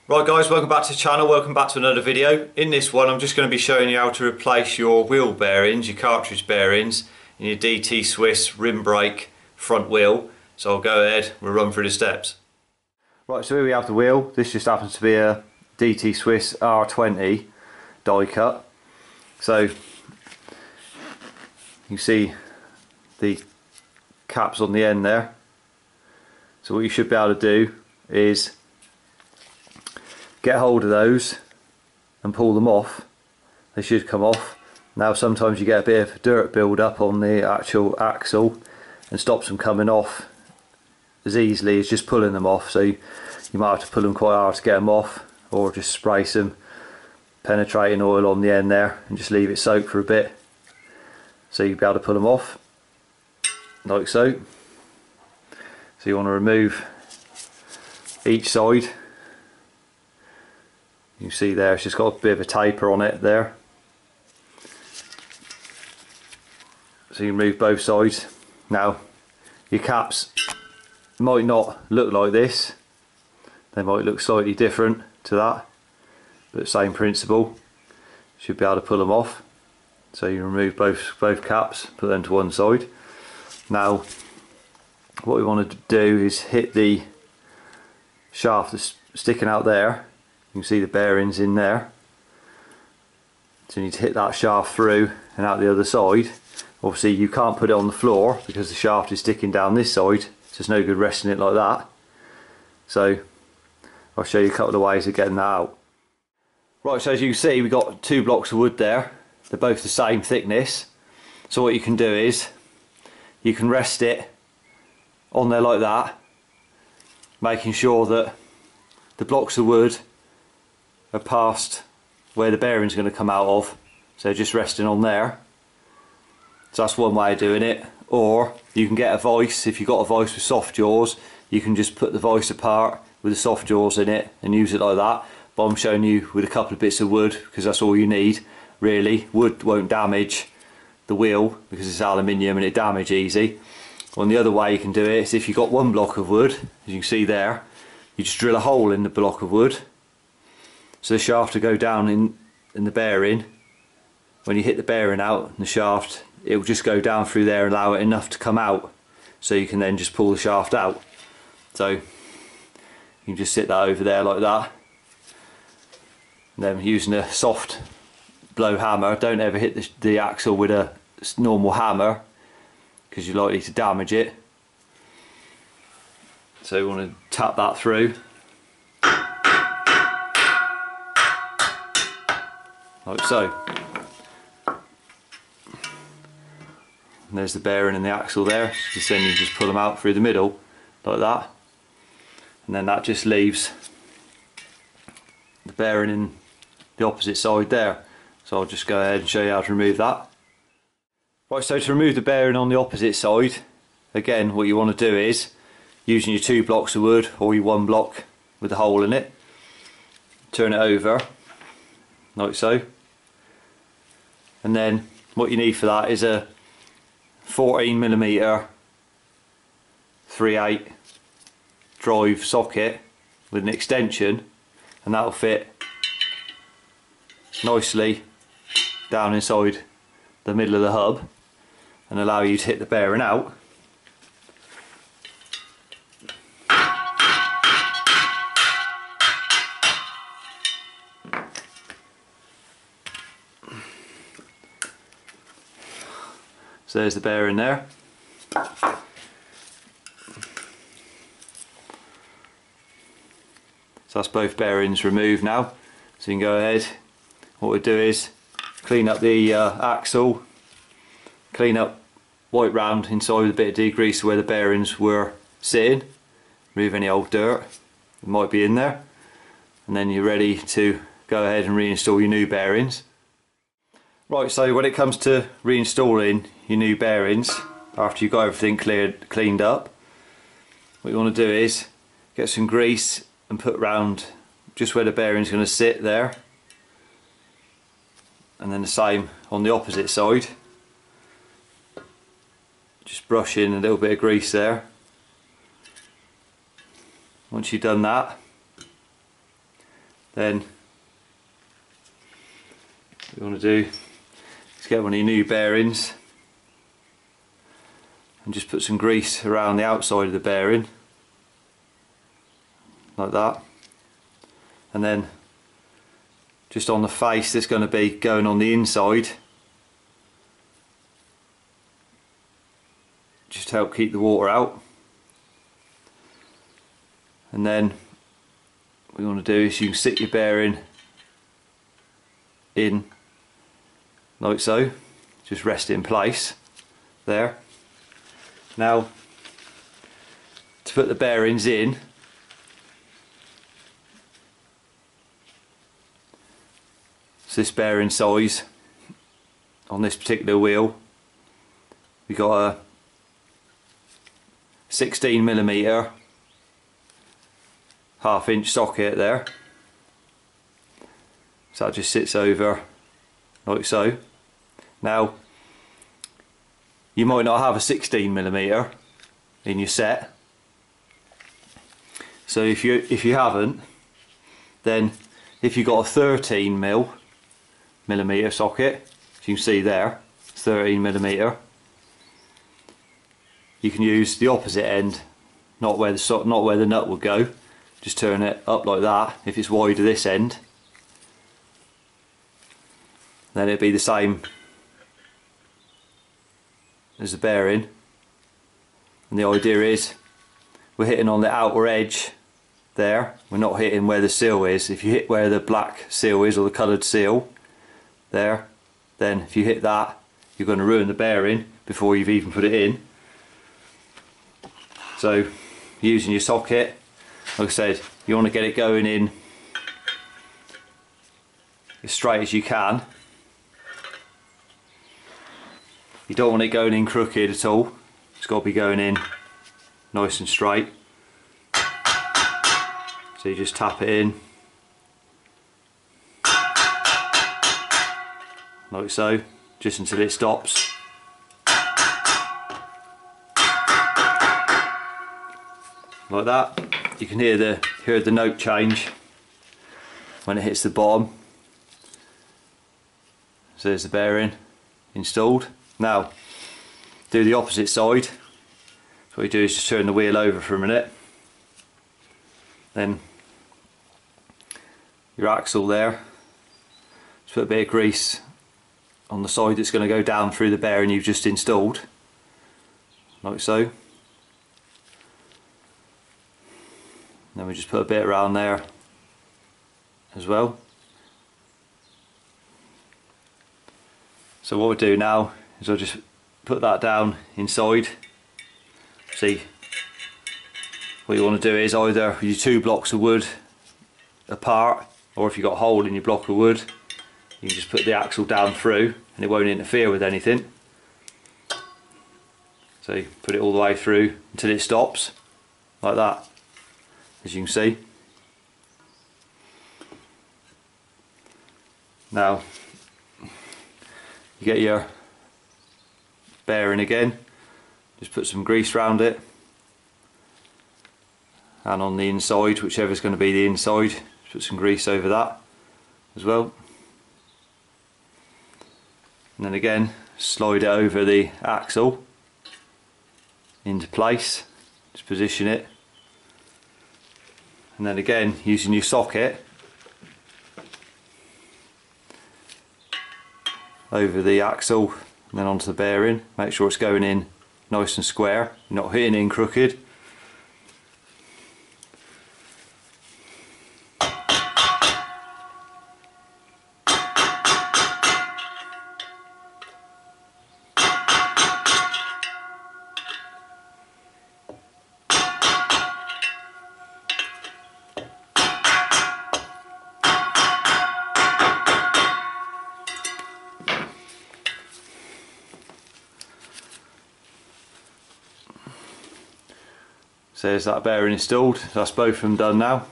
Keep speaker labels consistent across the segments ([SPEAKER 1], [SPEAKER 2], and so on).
[SPEAKER 1] Right guys, welcome back to the channel, welcome back to another video. In this one I'm just going to be showing you how to replace your wheel bearings, your cartridge bearings in your DT Swiss rim brake front wheel. So I'll go ahead, we'll run through the steps. Right, so here we have the wheel. This just happens to be a DT Swiss R20 DiCut. So you can see the caps on the end there. So what you should be able to do is get hold of those and pull them off. They should come off. Now sometimes you get a bit of dirt build up on the actual axle and stops them coming off as easily as just pulling them off, so you might have to pull them quite hard to get them off, or just spray some penetrating oil on the end there and just leave it soak for a bit, so you'll be able to pull them off like so. So you want to remove each side. You see there, it's just got a bit of a taper on it there. So you remove both sides. Now, your caps might not look like this. They might look slightly different to that, but same principle. Should be able to pull them off. So you remove both caps, put them to one side. Now, what we want to do is hit the shaft that's sticking out there. You can see the bearings in there, so you need to hit that shaft through and out the other side. Obviously you can't put it on the floor because the shaft is sticking down this side, so it's no good resting it like that. So I'll show you a couple of ways of getting that out. Right, so as you can see we've got two blocks of wood there. They're both the same thickness. So what you can do is you can rest it on there like that, making sure that the blocks of wood are past where the bearing's going to come out of, so just resting on there. So that's one way of doing it. Or you can get a vise. If you've got a vise with soft jaws, you can just put the vise apart with the soft jaws in it and use it like that. But I'm showing you with a couple of bits of wood because that's all you need really. Wood won't damage the wheel because it's aluminium and it damage easy. And the other way you can do it is if you've got one block of wood, as you can see there, you just drill a hole in the block of wood. So the shaft will go down in the bearing. When you hit the bearing out and the shaft, it will just go down through there and allow it enough to come out, so you can then just pull the shaft out. So you can just sit that over there like that. And then using a soft blow hammer, don't ever hit the axle with a normal hammer because you're likely to damage it. So you want to tap that through. Like so. And there's the bearing and the axle there. Just then you just pull them out through the middle like that, and then that just leaves the bearing in the opposite side there. So I'll just go ahead and show you how to remove that. Right, so to remove the bearing on the opposite side, again what you want to do is, using your two blocks of wood or your one block with a hole in it, turn it over like so. And then what you need for that is a 14mm 3/8 drive socket with an extension, and that'll fit nicely down inside the middle of the hub and allow you to hit the bearing out. So there's the bearing there. So that's both bearings removed now. So you can go ahead. What we'll do is clean up the axle, clean up white round inside with a bit of degrease where the bearings were sitting, remove any old dirt that might be in there, and then you're ready to go ahead and reinstall your new bearings. Right, so when it comes to reinstalling your new bearings, after you've got everything cleaned up, what you want to do is get some grease and put round just where the bearing's going to sit there, and then the same on the opposite side. Just brush in a little bit of grease there. Once you've done that, then what you want to do is get one of your new bearings and just put some grease around the outside of the bearing like that, and then just on the face that's going to be going on the inside, just to help keep the water out. And then what you want to do is you can sit your bearing in like so, just rest it in place there. Now to put the bearings in, so this bearing size on this particular wheel, we got a 16mm 1/2 inch socket there, so that just sits over like so. Now you might not have a 16mm in your set, so if you haven't, then if you've got a 13mm socket, as you can see there, 13mm, you can use the opposite end, not where the nut would go. Just turn it up like that. If it's wide to this end, then it'd be the same as the bearing. And the idea is we're hitting on the outer edge there, we're not hitting where the seal is. If you hit where the black seal is, or the coloured seal there, then if you hit that, you're going to ruin the bearing before you've even put it in. So using your socket, like I said, you want to get it going in as straight as you can. You don't want it going in crooked at all. It's got to be going in nice and straight. So you just tap it in like so, just until it stops. Like that. You can hear the note change when it hits the bottom. So there's the bearing installed. Now do the opposite side. So what you do is just turn the wheel over for a minute. Then your axle there. Just put a bit of grease on the side that's going to go down through the bearing you've just installed, like so. Then we just put a bit around there as well. So what we'll do now is I'll just put that down inside. See, what you want to do is either your 2 blocks of wood apart, or if you've got a hole in your block of wood, you can just put the axle down through and it won't interfere with anything. So you put it all the way through until it stops, like that, as you can see. Now you get your bearing again, just put some grease around it, and on the inside, whichever's going to be the inside, put some grease over that as well. And then again, slide it over the axle into place, just position it, and then again using your socket over the axle and then onto the bearing. Make sure it's going in nice and square, you're not hitting in crooked. So there's that bearing installed. That's both of them done now.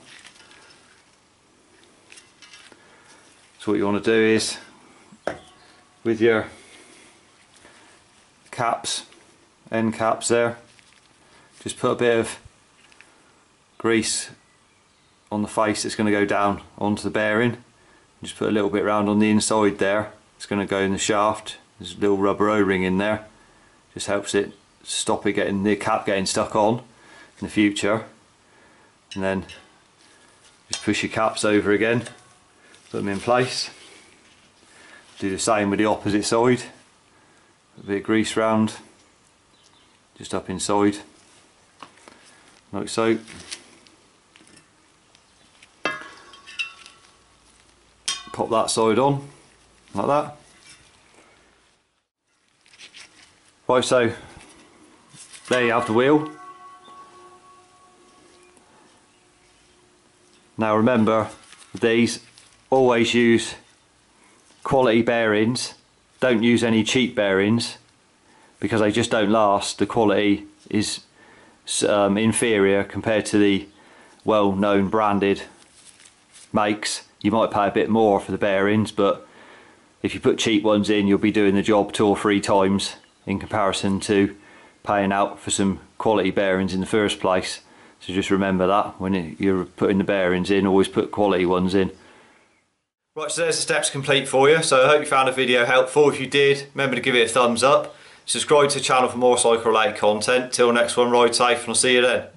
[SPEAKER 1] So what you want to do is, with your caps, end caps there, just put a bit of grease on the face that's going to go down onto the bearing. Just put a little bit around on the inside there. It's going to go in the shaft. There's a little rubber O-ring in there. Just helps it stop it getting the cap getting stuck on in the future. And then just push your caps over again, put them in place. Do the same with the opposite side. A bit of grease round, just up inside, like so. Pop that side on, like that. Right, so there you have the wheel. Now remember, these, always use quality bearings. Don't use any cheap bearings because they just don't last. The quality is inferior compared to the well-known branded makes. You might pay a bit more for the bearings, but if you put cheap ones in, you'll be doing the job 2 or 3 times in comparison to paying out for some quality bearings in the first place. So just remember that when you're putting the bearings in, always put quality ones in. Right, so there's the steps complete for you. So I hope you found the video helpful. If you did, remember to give it a thumbs up. Subscribe to the channel for more cycle related content. Till next one, ride safe and I'll see you then.